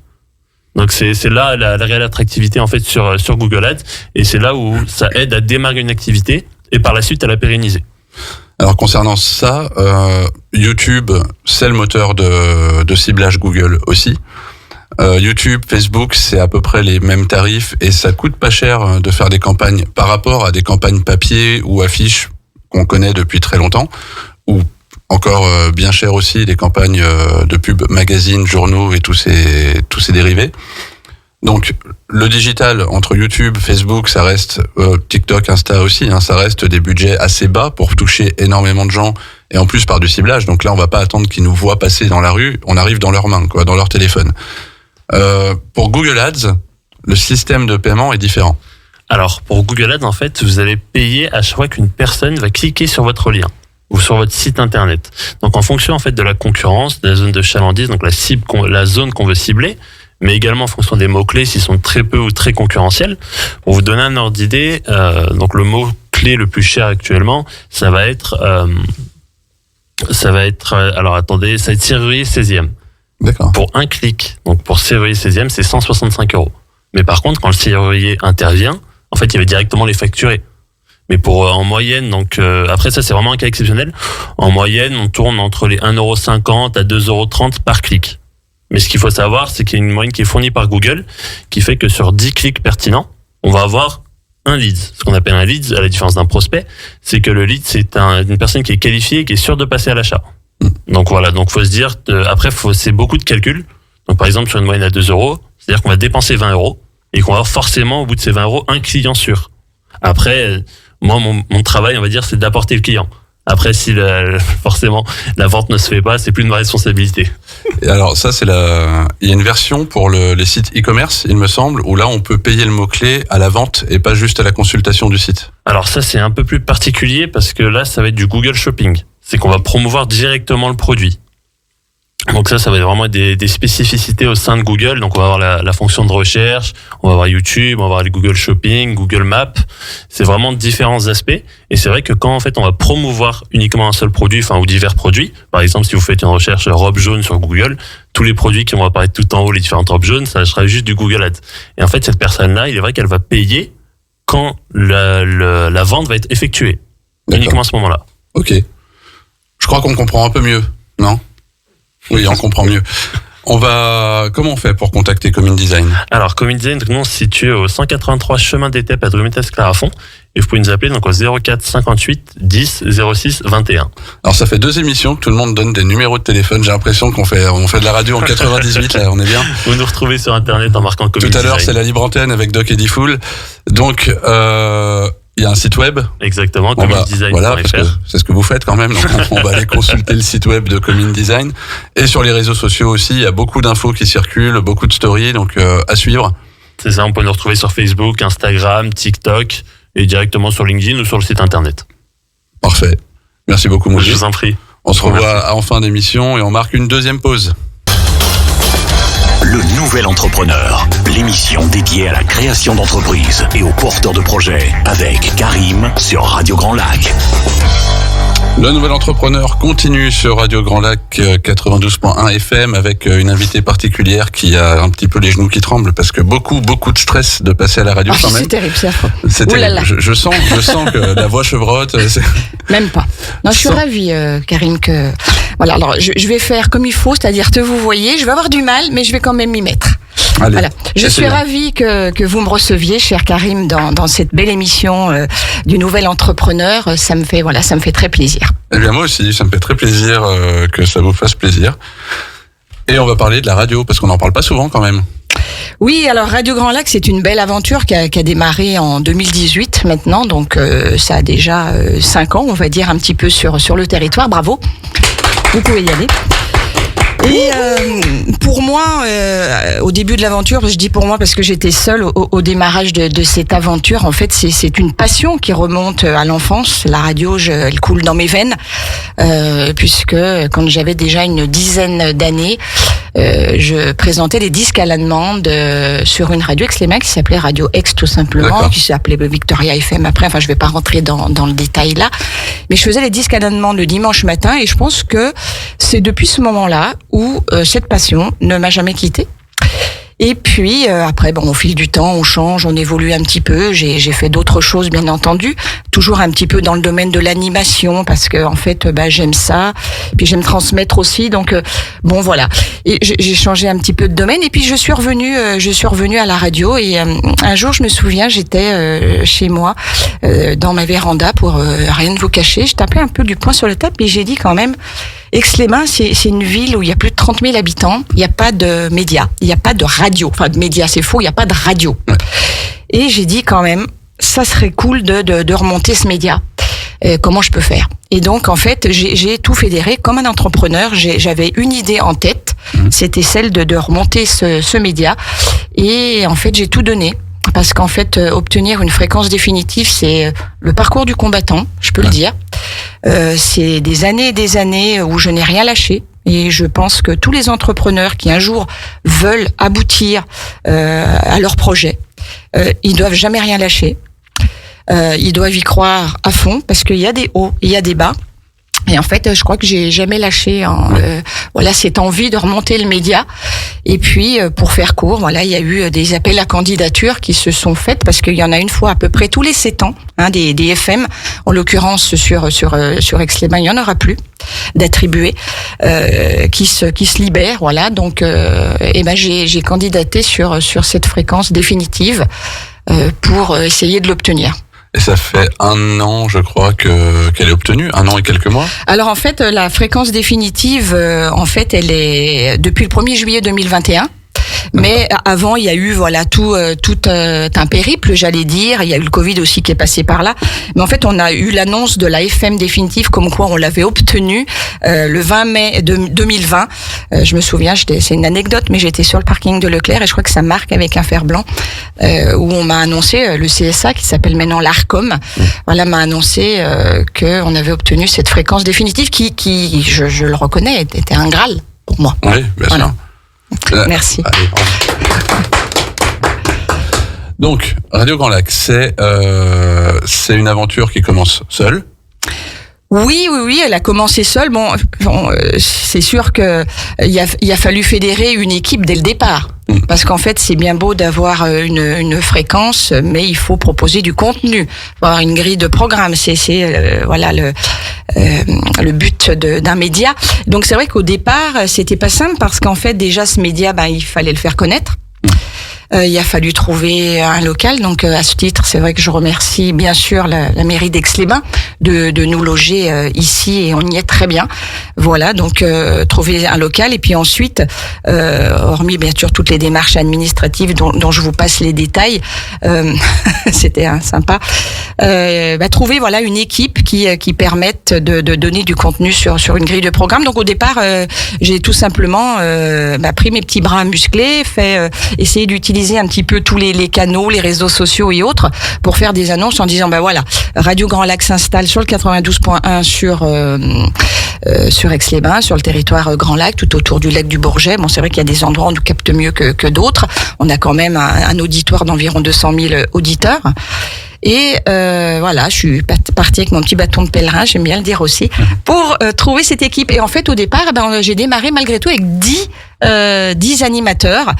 Donc c'est là la réelle attractivité en fait sur Google Ads. Et c'est là où ça aide à démarrer une activité et par la suite à la pérenniser. Alors concernant ça, YouTube, c'est le moteur de ciblage Google aussi. YouTube, Facebook, c'est à peu près les mêmes tarifs et ça coûte pas cher de faire des campagnes par rapport à des campagnes papier ou affiches qu'on connaît depuis très longtemps, ou encore bien cher aussi les campagnes de pub, magazines, journaux et tous ces dérivés. Donc le digital entre YouTube, Facebook, ça reste TikTok, Insta aussi, ça reste des budgets assez bas pour toucher énormément de gens et en plus par du ciblage. Donc là, on va pas attendre qu'ils nous voient passer dans la rue, on arrive dans leurs mains, dans leur téléphone. Pour Google Ads, le système de paiement est différent. Alors pour Google Ads, en fait, vous allez payer à chaque fois qu'une personne va cliquer sur votre lien. ou sur votre site internet. Donc en fonction en fait de la concurrence, de la zone de chalandise, donc la zone qu'on veut cibler, mais également en fonction des mots-clés s'ils sont très peu ou très concurrentiels. Pour vous donner un ordre d'idée, donc le mot-clé le plus cher actuellement, ça va être alors attendez, ça va être serrurier 16e. D'accord. Pour un clic, donc pour serrurier 16e, c'est 165 €. Mais par contre, quand le serrurier intervient, en fait, il va directement les facturer. Mais en moyenne, donc après ça c'est vraiment un cas exceptionnel. En moyenne, on tourne entre les 1,50 € à 2,30 € par clic. Mais ce qu'il faut savoir, c'est qu'il y a une moyenne qui est fournie par Google, qui fait que sur 10 clics pertinents, on va avoir un lead. Ce qu'on appelle un lead, à la différence d'un prospect, c'est que le lead c'est une personne qui est qualifiée et qui est sûre de passer à l'achat. Donc voilà, donc faut se dire, après c'est beaucoup de calculs. Donc par exemple sur une moyenne à 2 €, c'est-à-dire qu'on va dépenser 20 € et qu'on va avoir forcément au bout de ces 20 € un client sûr. Après, moi, mon travail, on va dire, c'est d'apporter le client. Après, si forcément la vente ne se fait pas, c'est plus de ma responsabilité. Et alors ça, il y a une version pour les sites e-commerce, il me semble, où là on peut payer le mot-clé à la vente et pas juste à la consultation du site. Alors ça, c'est un peu plus particulier parce que là, ça va être du Google Shopping. C'est qu'on va promouvoir directement le produit. Donc ça va vraiment être des spécificités au sein de Google. Donc on va avoir la fonction de recherche, on va avoir YouTube, on va avoir les Google Shopping, Google Maps. C'est vraiment différents aspects. Et c'est vrai que quand en fait on va promouvoir uniquement un seul produit, ou divers produits, par exemple si vous faites une recherche robe jaune sur Google, tous les produits qui vont apparaître tout en haut, les différentes robes jaunes, ça sera juste du Google Ads. Et en fait cette personne-là, il est vrai qu'elle va payer quand la vente va être effectuée. D'accord. Uniquement à ce moment-là. Ok. Je crois qu'on comprend un peu mieux, non ? Oui, on comprend mieux. Comment on fait pour contacter Commune Design ? Alors, Commune Design, nous, on se situe au 183 chemin d'Étape à Drumettes-Clarafond. Et vous pouvez nous appeler donc au 04 58 10 06 21. Alors, ça fait 2 émissions que tout le monde donne des numéros de téléphone. J'ai l'impression on fait de la radio en 98, là, on est bien. Vous nous retrouvez sur Internet en marquant Commune Design. Tout à l'heure, c'est la libre antenne avec Doc et Diffoul. Donc, il y a un site web. Exactement, communedesign.fr. Voilà, parce que c'est ce que vous faites quand même. Donc on va aller consulter le site web de Commune Design. Et sur les réseaux sociaux aussi, il y a beaucoup d'infos qui circulent, beaucoup de stories, donc à suivre. C'est ça, on peut nous retrouver sur Facebook, Instagram, TikTok et directement sur LinkedIn ou sur le site internet. Parfait. Merci beaucoup, Moujib. Je vous en prie. On se revoit en fin d'émission et on marque une deuxième pause. Le Nouvel Entrepreneur, l'émission dédiée à la création d'entreprises et aux porteurs de projets, avec Karim sur Radio Grand Lac. Le Nouvel Entrepreneur continue sur Radio Grand Lac 92.1 FM avec une invitée particulière qui a un petit peu les genoux qui tremblent parce que beaucoup de stress de passer à la radio quand même. C'est terrible, c'est affreux. C'est terrible. Je sens que la voix chevrotte. Même pas. Non, je suis ravie, Karim, que voilà. Alors, je vais faire comme il faut, c'est-à-dire te vous voyez. Je vais avoir du mal, mais je vais quand même m'y mettre. Allez, voilà. Je suis ravie que vous me receviez, cher Karim, dans cette belle émission du Nouvel Entrepreneur. Ça me fait très plaisir. Eh bien moi aussi, ça me fait très plaisir que ça vous fasse plaisir. Et on va parler de la radio parce qu'on n'en parle pas souvent quand même. Oui, alors Radio Grand Lac, c'est une belle aventure qui a démarré en 2018 maintenant, donc ça a déjà 5 ans, on va dire, un petit peu sur le territoire. Bravo, vous pouvez y aller. Et pour moi, au début de l'aventure, je dis pour moi parce que j'étais seule au démarrage de cette aventure. En fait, c'est une passion qui remonte à l'enfance. La radio, elle coule dans mes veines, puisque quand j'avais déjà une dizaine d'années, je présentais des disques à la demande sur une radio Aix-les-Bains qui s'appelait Radio Aix tout simplement, D'accord. qui s'appelait Victoria FM après. Enfin, je vais pas rentrer dans le détail là, mais je faisais les disques à la demande le dimanche matin et je pense que c'est depuis ce moment-là où cette passion ne m'a jamais quittée. Et puis après, au fil du temps, on change, on évolue un petit peu. J'ai fait d'autres choses, bien entendu, toujours un petit peu dans le domaine de l'animation, parce que en fait, j'aime ça. Puis j'aime transmettre aussi. Donc voilà. Et j'ai changé un petit peu de domaine. Et puis je suis revenue à la radio. Et un jour, je me souviens, j'étais chez moi dans ma véranda pour rien de vous cacher. Je tapais un peu du poing sur la table et j'ai dit quand même. Aix-les-Bains, c'est une ville où il y a plus de 30 000 habitants. Il n'y a pas de médias, il n'y a pas de radio. Enfin, de médias, c'est faux, il n'y a pas de radio. Ouais. Et j'ai dit quand même, ça serait cool de remonter ce média. Comment je peux faire ? Et donc, en fait, j'ai tout fédéré comme un entrepreneur. J'avais une idée en tête, c'était celle de remonter ce média. Et en fait, j'ai tout donné. Parce qu'en fait, obtenir une fréquence définitive, c'est le parcours du combattant, je peux le dire. C'est des années où je n'ai rien lâché. Et je pense que tous les entrepreneurs qui un jour veulent aboutir à leur projet, ils doivent jamais rien lâcher. Ils doivent y croire à fond parce qu'il y a des hauts, il y a des bas. Et en fait, je crois que j'ai jamais lâché voilà cette envie de remonter le média. Et puis, pour faire court, voilà, il y a eu des appels à candidature qui se sont faits parce qu'il y en a une fois à peu près tous les 7 ans, des FM. En l'occurrence, sur Aix-les-Bains, il y en aura plus d'attribués qui se libèrent. Voilà, donc, j'ai candidaté sur cette fréquence définitive pour essayer de l'obtenir. Et ça fait 1 an, je crois, qu'elle est obtenue, 1 an et quelques mois. Alors en fait, la fréquence définitive, en fait, elle est depuis le 1er juillet 2021. Mais avant, il y a eu tout un périple, j'allais dire. Il y a eu le Covid aussi qui est passé par là. Mais en fait, on a eu l'annonce de la FM définitive, comme quoi on l'avait obtenue le 20 mai 2020. Je me souviens, c'est une anecdote, mais j'étais sur le parking de Leclerc et je crois que ça marque avec un fer blanc où on m'a annoncé, le CSA qui s'appelle maintenant l'ARCOM, voilà, m'a annoncé qu'on avait obtenu cette fréquence définitive qui je le reconnais, était un Graal pour moi. Oui, bien sûr. Merci. Allez, donc, Radio Grand Lac, c'est une aventure qui commence seule. Oui, elle a commencé seule. Bon, c'est sûr que il a fallu fédérer une équipe dès le départ. Parce qu'en fait, c'est bien beau d'avoir une fréquence, mais il faut proposer du contenu, avoir une grille de programme. C'est voilà le but d'un média. Donc c'est vrai qu'au départ, c'était pas simple parce qu'en fait déjà ce média, il fallait le faire connaître. Il a fallu trouver un local. Donc à ce titre, c'est vrai que je remercie bien sûr la mairie d'Aix-les-Bains de nous loger ici et on y est très bien. Voilà, donc trouver un local et puis ensuite, hormis bien sûr toutes les démarches administratives dont je vous passe les détails, c'était sympa. Trouver voilà une équipe qui permette de donner du contenu sur une grille de programme. Donc au départ, j'ai tout simplement pris mes petits bras musclés, essayer d'utiliser un petit peu tous les canaux, les réseaux sociaux et autres pour faire des annonces en disant voilà, Radio Grand Lac s'installe sur le 92.1 sur Aix-les-Bains, sur le territoire Grand Lac, tout autour du lac du Bourget. Bon, c'est vrai qu'il y a des endroits où on nous capte mieux que d'autres. On a quand même un auditoire d'environ 200 000 auditeurs. Et voilà, je suis partie avec mon petit bâton de pèlerin, j'aime bien le dire aussi, pour trouver cette équipe. Et en fait, au départ, j'ai démarré malgré tout avec 10 animateurs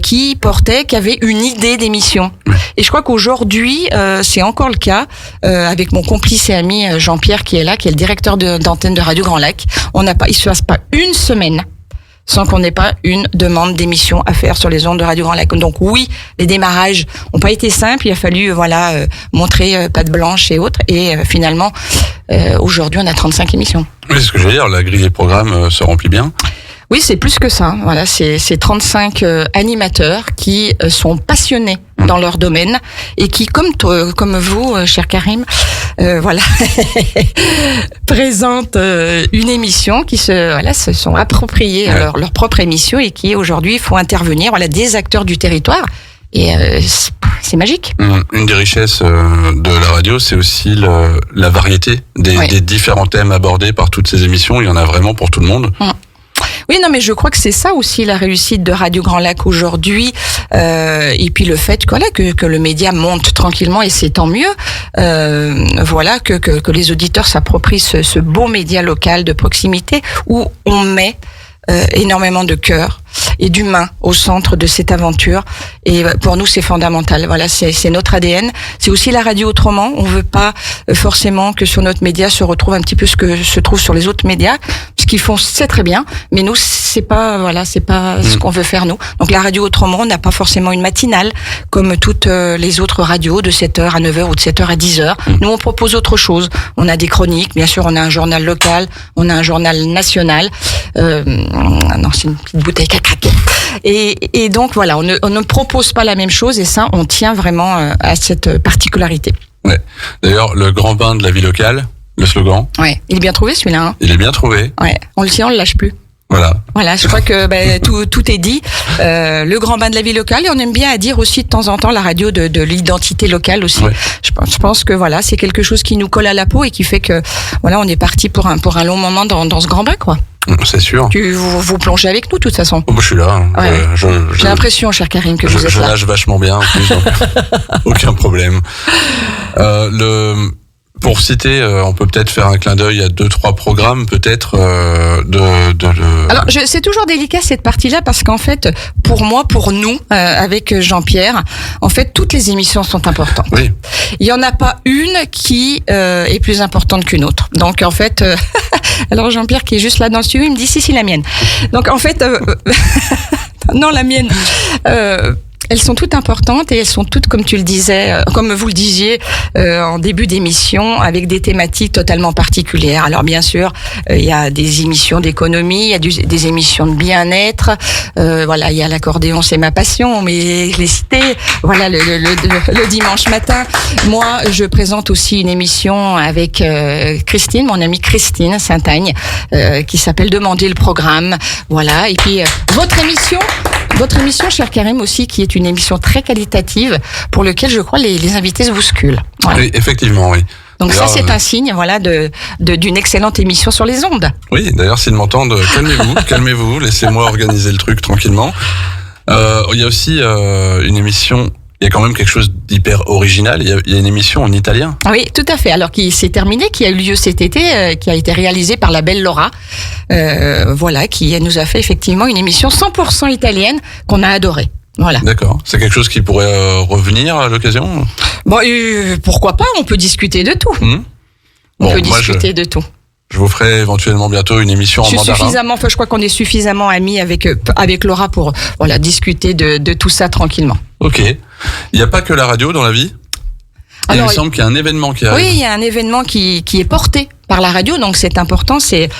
qui avaient une idée d'émission. Et je crois qu'aujourd'hui, c'est encore le cas avec mon complice et ami Jean-Pierre qui est là, qui est le directeur d'antenne de Radio Grand Lac. Il se passe pas une semaine sans qu'on n'ait pas une demande d'émission à faire sur les ondes de Radio Grand Lac. Donc oui, les démarrages n'ont pas été simples. Il a fallu montrer patte blanche et autres. Et finalement, aujourd'hui, on a 35 émissions. Oui, c'est ce que je veux dire. La grille des programmes se remplit bien. Oui, c'est plus que ça. Voilà, c'est 35 animateurs qui sont passionnés dans leur domaine et qui, comme vous, cher Karim, voilà, présentent une émission qui se sont appropriés leur propre émission et qui aujourd'hui font intervenir des acteurs du territoire. Et c'est magique. Une des richesses de la radio, c'est aussi la variété des différents thèmes abordés par toutes ces émissions. Il y en a vraiment pour tout le monde. Oui, non, mais je crois que c'est ça aussi la réussite de Radio Grand Lac aujourd'hui, et puis le fait que le média monte tranquillement et c'est tant mieux. Voilà que les auditeurs s'approprient ce beau média local de proximité où on met énormément de cœur et d'humain au centre de cette aventure. Et pour nous, c'est fondamental. Voilà, c'est notre ADN. C'est aussi la radio autrement. On veut pas forcément que sur notre média se retrouve un petit peu ce que se trouve sur les autres médias. Ce qu'ils font, c'est très bien. Mais nous, c'est pas ce qu'on veut faire, nous. Donc, la radio autrement n'a pas forcément une matinale comme toutes les autres radios de 7h à 9h ou de 7h à 10h. Nous, on propose autre chose. On a des chroniques. Bien sûr, on a un journal local. On a un journal national. Non, c'est une petite bouteille à craquer. Et donc, voilà, on ne propose pas la même chose et ça, on tient vraiment à cette particularité. Ouais. D'ailleurs, le grand bain de la vie locale, le slogan. Ouais. Il est bien trouvé, celui-là, hein. Il est bien trouvé. Ouais. On le tient, on le lâche plus. Voilà, je crois que tout est dit. Le grand bain de la vie locale, et on aime bien à dire aussi de temps en temps la radio de l'identité locale aussi. Ouais. Je pense que voilà, c'est quelque chose qui nous colle à la peau et qui fait que voilà, on est parti pour un long moment dans ce grand bain, quoi. C'est sûr. Vous plongez avec nous de toute façon. Oh, bah, je suis là. Ouais. J'ai J'ai l'impression, cher Karim, que vous êtes je là. nage vachement bien en plus, donc aucun problème. Pour citer, on peut peut-être faire un clin d'œil à 2-3 programmes, peut-être Alors, c'est toujours délicat cette partie-là parce qu'en fait, pour nous, avec Jean-Pierre, en fait, toutes les émissions sont importantes. Oui. Il y en a pas une qui est plus importante qu'une autre. Donc, en fait, alors Jean-Pierre qui est juste là dans le studio, il me dit si la mienne. Donc, en fait, non, la mienne. Elles sont toutes importantes et elles sont toutes, comme tu le disais, comme vous le disiez en début d'émission, avec des thématiques totalement particulières. Alors bien sûr, il y a des émissions d'économie, il y a des émissions de bien-être. Voilà, il y a l'accordéon, c'est ma passion, mais je l'ai cité. Voilà, le dimanche matin, moi, je présente aussi une émission avec Christine, mon amie Christine Saint-Agne, qui s'appelle Demander le programme. Voilà, et puis votre émission, cher Karim, aussi, qui est une émission très qualitative pour laquelle, je crois, les invités se bousculent. Voilà. Oui, effectivement, oui. Donc ça, c'est un signe, voilà, d'une excellente émission sur les ondes. Oui, d'ailleurs, s'ils m'entendent, calmez-vous, laissez-moi organiser le truc tranquillement. Il y a aussi une émission. Il y a quand même quelque chose d'hyper original. Il y a une émission en italien. Oui, tout à fait. Alors, qui s'est terminée, qui a eu lieu cet été, qui a été réalisée par la belle Laura. Voilà, qui nous a fait effectivement une émission 100% italienne qu'on a adorée. Voilà. D'accord. C'est quelque chose qui pourrait revenir à l'occasion? Bon, pourquoi pas? On peut discuter de tout. On peut discuter de tout. Je vous ferai éventuellement bientôt une émission en mandarin. Je crois qu'on est suffisamment amis avec Laura pour discuter de tout ça tranquillement. Ok. Il n'y a pas que la radio dans la vie. Il me semble qu'il y a un événement qui arrive. Oui, il y a un événement qui est porté par la radio, donc c'est important. C'est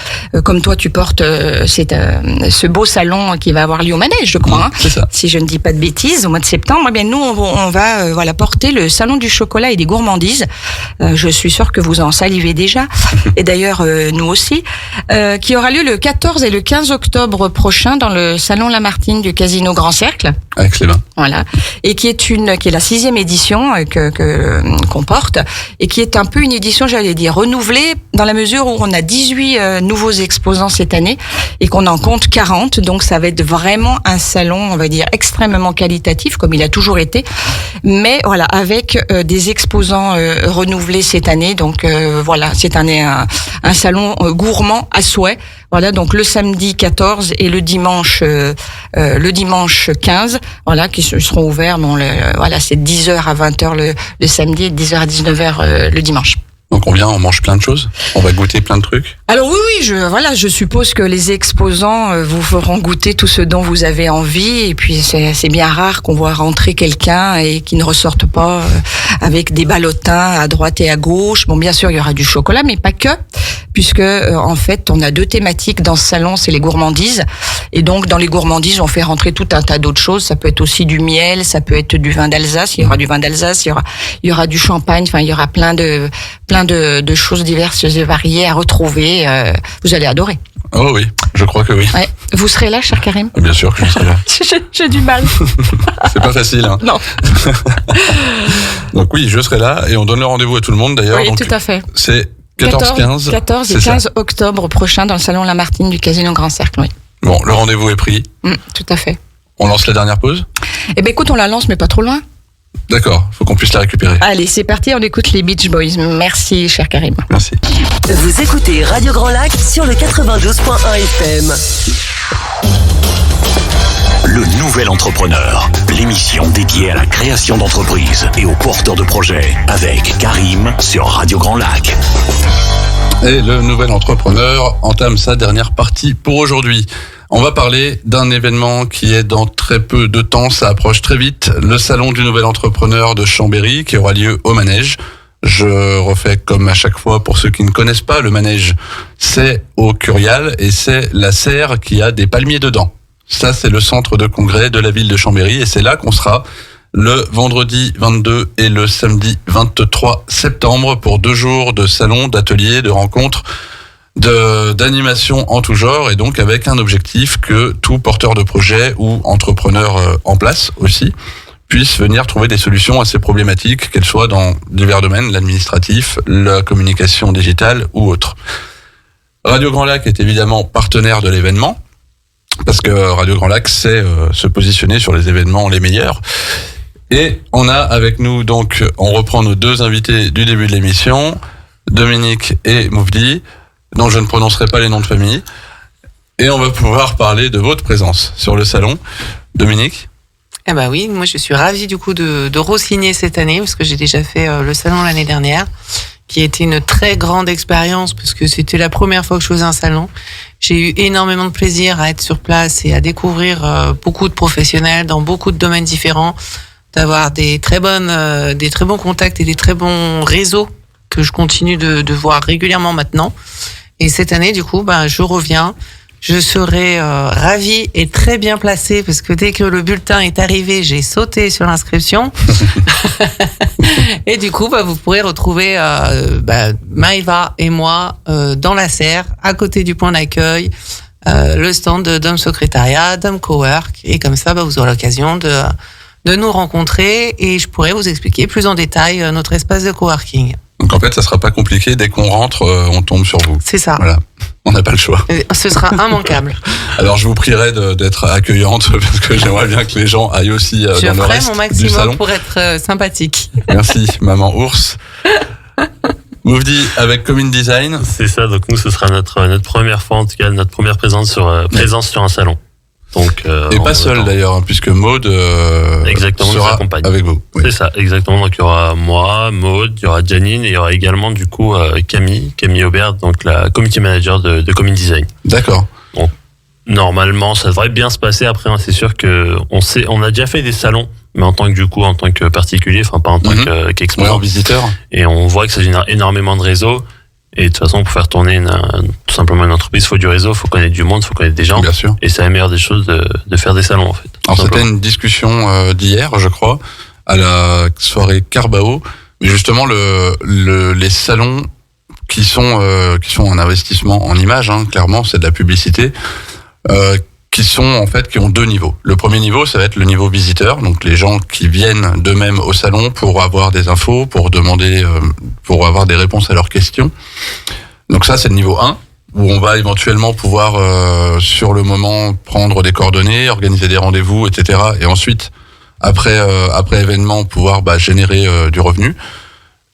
comme toi, tu portes ce beau salon qui va avoir lieu au Manège, je crois. C'est ça. Si je ne dis pas de bêtises, au mois de septembre. Eh bien, nous, on va porter le salon du chocolat et des gourmandises. Je suis sûre que vous en salivez déjà, et d'ailleurs nous aussi, qui aura lieu le 14 et le 15 octobre prochain dans le salon Lamartine du Casino Grand Cercle. Avec les mains. Voilà, et qui est la 6e édition qu'on porte, et qui est un peu une édition, j'allais dire, renouvelée, dans la mesure où on a 18 nouveaux exposants cette année et qu'on en compte 40. Donc ça va être vraiment un salon, on va dire, extrêmement qualitatif, comme il a toujours été, mais voilà, avec des exposants renouvelés cette année. Donc voilà, c'est un salon gourmand à souhait. Voilà, donc le samedi 14 et le dimanche 15, voilà, qui seront ouverts. Bon, voilà, c'est 10h à 20h le samedi et 10h à 19h le dimanche. Donc on vient, on mange plein de choses, on va goûter plein de trucs. Alors oui, je suppose que les exposants vous feront goûter tout ce dont vous avez envie, et puis c'est bien rare qu'on voit rentrer quelqu'un et qui ne ressorte pas avec des ballotins à droite et à gauche. Bon, bien sûr, il y aura du chocolat, mais pas que, puisque en fait, on a 2 thématiques dans ce salon, c'est les gourmandises, et donc dans les gourmandises, on fait rentrer tout un tas d'autres choses. Ça peut être aussi du miel, ça peut être du vin d'Alsace, il y aura du vin d'Alsace, il y aura du champagne, enfin il y aura plein de choses diverses et variées à retrouver. Vous allez adorer. Oh oui, je crois que oui. Ouais. Vous serez là, cher Karim? Bien sûr que je serai là. J'ai du mal. C'est pas facile. Hein. Non. Donc oui, je serai là et on donne le rendez-vous à tout le monde d'ailleurs. Oui, donc, tout à fait. C'est 14 et 15 octobre prochain dans le salon Lamartine du Casino Grand Cercle. Oui. Bon, le rendez-vous est pris. Tout à fait. On lance la dernière pause? Eh ben écoute, on la lance, mais pas trop loin. D'accord, faut qu'on puisse la récupérer. Allez, c'est parti, on écoute les Beach Boys. Merci, cher Karim. Merci. Vous écoutez Radio Grand Lac sur le 92.1 FM. Le Nouvel Entrepreneur, l'émission dédiée à la création d'entreprises et aux porteurs de projets, avec Karim sur Radio Grand Lac. Et le Nouvel Entrepreneur entame sa dernière partie pour aujourd'hui. On va parler d'un événement qui est dans très peu de temps, ça approche très vite, le Salon du Nouvel Entrepreneur de Chambéry qui aura lieu au Manège. Je refais comme à chaque fois pour ceux qui ne connaissent pas, le Manège c'est au Curial et c'est la serre qui a des palmiers dedans. Ça c'est le centre de congrès de la ville de Chambéry et c'est là qu'on sera le vendredi 22 et le samedi 23 septembre pour 2 jours de salon, d'ateliers, de rencontres, d'animation en tout genre, et donc avec un objectif que tout porteur de projet ou entrepreneur en place aussi puisse venir trouver des solutions à ces problématiques, qu'elles soient dans divers domaines, l'administratif, la communication digitale ou autre. Radio Grand Lac est évidemment partenaire de l'événement, parce que Radio Grand Lac sait se positionner sur les événements les meilleurs. Et on a avec nous, donc, on reprend nos deux invités du début de l'émission, Dominique et Moufdi, dont je ne prononcerai pas les noms de famille. Et on va pouvoir parler de votre présence sur le salon. Dominique ? Eh ben oui, moi je suis ravie du coup de re-signer cette année, parce que j'ai déjà fait le salon l'année dernière, qui a été une très grande expérience, parce que c'était la première fois que je faisais un salon. J'ai eu énormément de plaisir à être sur place et à découvrir beaucoup de professionnels dans beaucoup de domaines différents, d'avoir des très bons contacts et des très bons réseaux que je continue de voir régulièrement maintenant. Et cette année, du coup, je reviens. Je serai ravie et très bien placée, parce que dès que le bulletin est arrivé, j'ai sauté sur l'inscription. Et du coup, vous pourrez retrouver Maëva et moi dans la serre, à côté du point d'accueil, le stand de Dom Secrétariat, Dom Cowork. Et comme ça, vous aurez l'occasion de nous rencontrer, et je pourrai vous expliquer plus en détail notre espace de coworking. Donc en fait, ça sera pas compliqué. Dès qu'on rentre, on tombe sur vous. C'est ça. Voilà. On n'a pas le choix. Ce sera immanquable. Alors je vous prierai d'être accueillante, parce que j'aimerais bien que les gens aillent aussi dans le reste du salon. Je ferai mon maximum pour être sympathique. Merci, maman ours. Moufdi, avec Commune Design. C'est ça, donc nous, ce sera notre première fois, en tout cas, notre première présence sur un salon. Donc, et pas seul d'ailleurs, puisque Maud sera avec vous. Oui. C'est ça, exactement. Donc il y aura moi, Maud, il y aura Janine, et il y aura également du coup Camille Aubert, donc la community manager de Commune Design. D'accord. Donc normalement, ça devrait bien se passer. Après, c'est sûr que on a déjà fait des salons, mais en tant que particulier, enfin pas en tant qu'exposant, visiteur. Et on voit que ça génère énormément de réseaux. Et de toute façon, pour faire tourner tout simplement une entreprise, il faut du réseau, il faut connaître du monde, il faut connaître des gens. Bien sûr. Et c'est la meilleure des choses de faire des salons, en fait. Alors, c'était une discussion d'hier, je crois, à la soirée Carbao. Mais justement, les salons qui sont un investissement en images, clairement, c'est de la publicité, qui ont deux niveaux. Le premier niveau, ça va être le niveau visiteur, donc les gens qui viennent d'eux-mêmes au salon pour avoir des infos, pour demander, pour avoir des réponses à leurs questions. Donc ça, c'est le niveau 1, où on va éventuellement pouvoir, sur le moment, prendre des coordonnées, organiser des rendez-vous, etc. Et ensuite, après événement, pouvoir générer du revenu.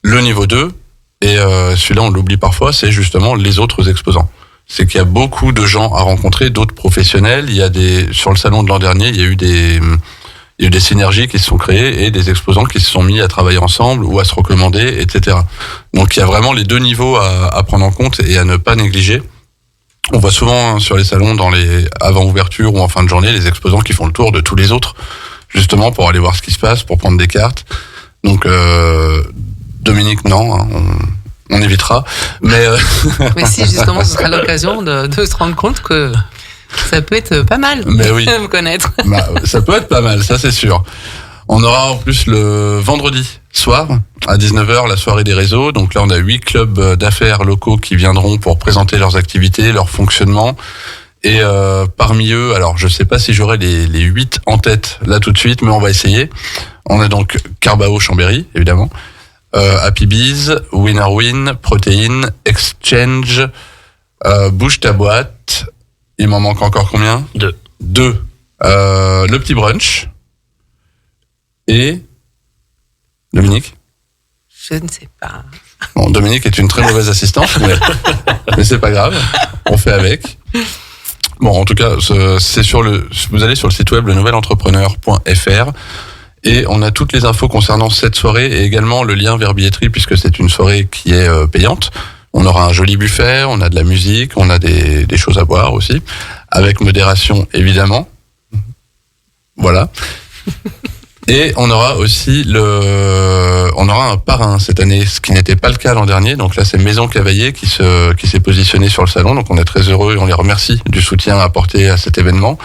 Le niveau 2, et celui-là, on l'oublie parfois, c'est justement les autres exposants. C'est qu'il y a beaucoup de gens à rencontrer, d'autres professionnels. Sur le salon de l'an dernier, il y a eu des synergies qui se sont créées et des exposants qui se sont mis à travailler ensemble ou à se recommander, etc. Donc il y a vraiment les deux niveaux à prendre en compte et à ne pas négliger. On voit souvent sur les salons, dans les avant-ouvertures ou en fin de journée, les exposants qui font le tour de tous les autres, justement pour aller voir ce qui se passe, pour prendre des cartes. Donc Dominique, non, on évitera, mais si justement ce sera l'occasion de se rendre compte que ça peut être pas mal. Mais oui. De me connaître. Ça peut être pas mal, ça c'est sûr. On aura en plus le vendredi soir à 19h la soirée des réseaux. Donc là on a 8 clubs d'affaires locaux qui viendront pour présenter leurs activités, leur fonctionnement. Et parmi eux, alors je sais pas si j'aurai les 8 en tête là tout de suite, mais on va essayer. On a donc Carbao Chambéry, évidemment. Happy Bees, Winnerwin, Protéine, Exchange, Bouge ta boîte. Il m'en manque encore combien ? 2. Le petit brunch. Et Dominique ? Je ne sais pas. Bon, Dominique est une très mauvaise assistante, mais c'est pas grave. On fait avec. Bon, en tout cas, vous allez sur le site web lenouvelentrepreneur.fr. Et on a toutes les infos concernant cette soirée et également le lien vers billetterie, puisque c'est une soirée qui est payante. On aura un joli buffet, on a de la musique, on a des choses à boire aussi, avec modération évidemment. Voilà. Et on aura aussi un parrain cette année, ce qui n'était pas le cas l'an dernier. Donc là, c'est Maison Cavaillé qui s'est positionné sur le salon. Donc on est très heureux et on les remercie du soutien apporté à cet événement.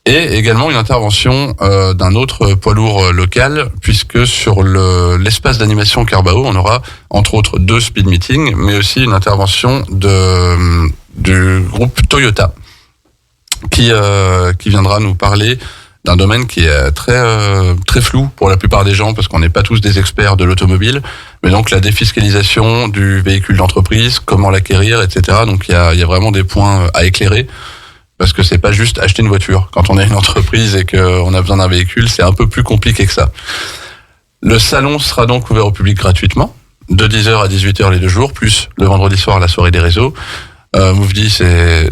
Et également une intervention d'un autre poids lourd local, puisque sur l'espace d'animation Carbao, on aura entre autres 2 speed meetings, mais aussi une intervention du groupe Toyota, qui viendra nous parler d'un domaine qui est très flou pour la plupart des gens, parce qu'on n'est pas tous des experts de l'automobile, mais donc la défiscalisation du véhicule d'entreprise, comment l'acquérir, etc. Donc il y a vraiment des points à éclairer, parce que c'est pas juste acheter une voiture. Quand on est une entreprise et qu'on a besoin d'un véhicule, c'est un peu plus compliqué que ça. Le salon sera donc ouvert au public gratuitement, de 10h à 18h les 2 jours, plus le vendredi soir la soirée des réseaux. Mouvdi,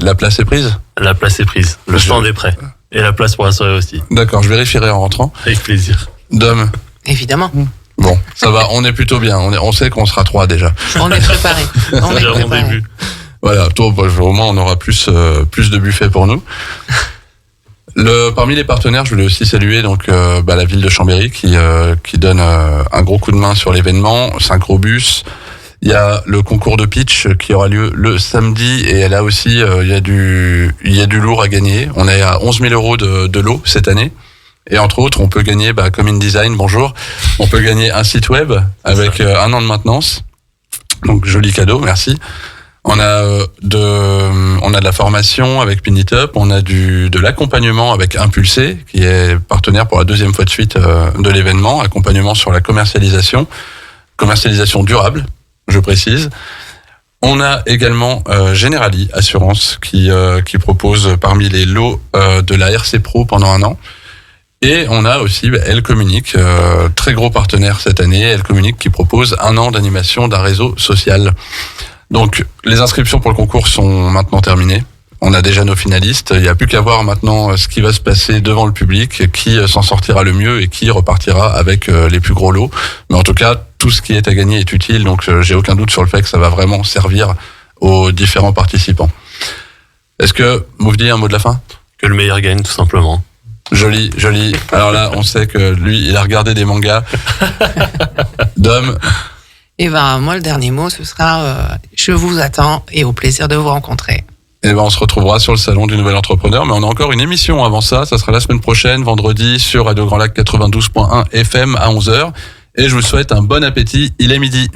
la place est prise ? La place est prise. Le stand est prêt. Et la place pour la soirée aussi. D'accord, je vérifierai en rentrant. Avec plaisir. Dom ? Évidemment. Bon, ça va, on est plutôt bien. On sait qu'on sera 3 déjà. On est préparé. On est Déjà mon préparé. début. Voilà, au moins on aura plus de buffets pour nous. Parmi les partenaires, je voulais aussi saluer donc la ville de Chambéry qui donne un gros coup de main sur l'événement, 5 gros bus. Il y a le concours de pitch qui aura lieu le samedi, et là aussi il y a du lourd à gagner. On est à 11 000 euros de lot cette année. Et entre autres, on peut gagner comme InDesign, bonjour. On peut gagner un site web avec 1 an de maintenance. Donc joli cadeau, merci. On a de la formation avec Pin It Up, on a de l'accompagnement avec Impulsé, qui est partenaire pour la 2e fois de suite de l'événement, accompagnement sur la commercialisation durable, je précise. On a également Generali Assurance qui propose parmi les lots de la RC Pro pendant 1 an. Et on a aussi Elle Communique, très gros partenaire cette année, Elle Communique qui propose 1 an d'animation d'un réseau social. Donc, les inscriptions pour le concours sont maintenant terminées. On a déjà nos finalistes. Il n'y a plus qu'à voir maintenant ce qui va se passer devant le public, qui s'en sortira le mieux et qui repartira avec les plus gros lots. Mais en tout cas, tout ce qui est à gagner est utile. Donc, j'ai aucun doute sur le fait que ça va vraiment servir aux différents participants. Est-ce que, Mouvdi, un mot de la fin ? Que le meilleur gagne, tout simplement. Joli, joli. Alors là, on sait que lui, il a regardé des mangas. Dom ? Et moi, le dernier mot, ce sera je vous attends et au plaisir de vous rencontrer. Et on se retrouvera sur le salon du nouvel entrepreneur, mais on a encore une émission avant ça. Ça sera la semaine prochaine, vendredi, sur Radio Grand Lac 92.1 FM à 11h. Et je vous souhaite un bon appétit. Il est midi.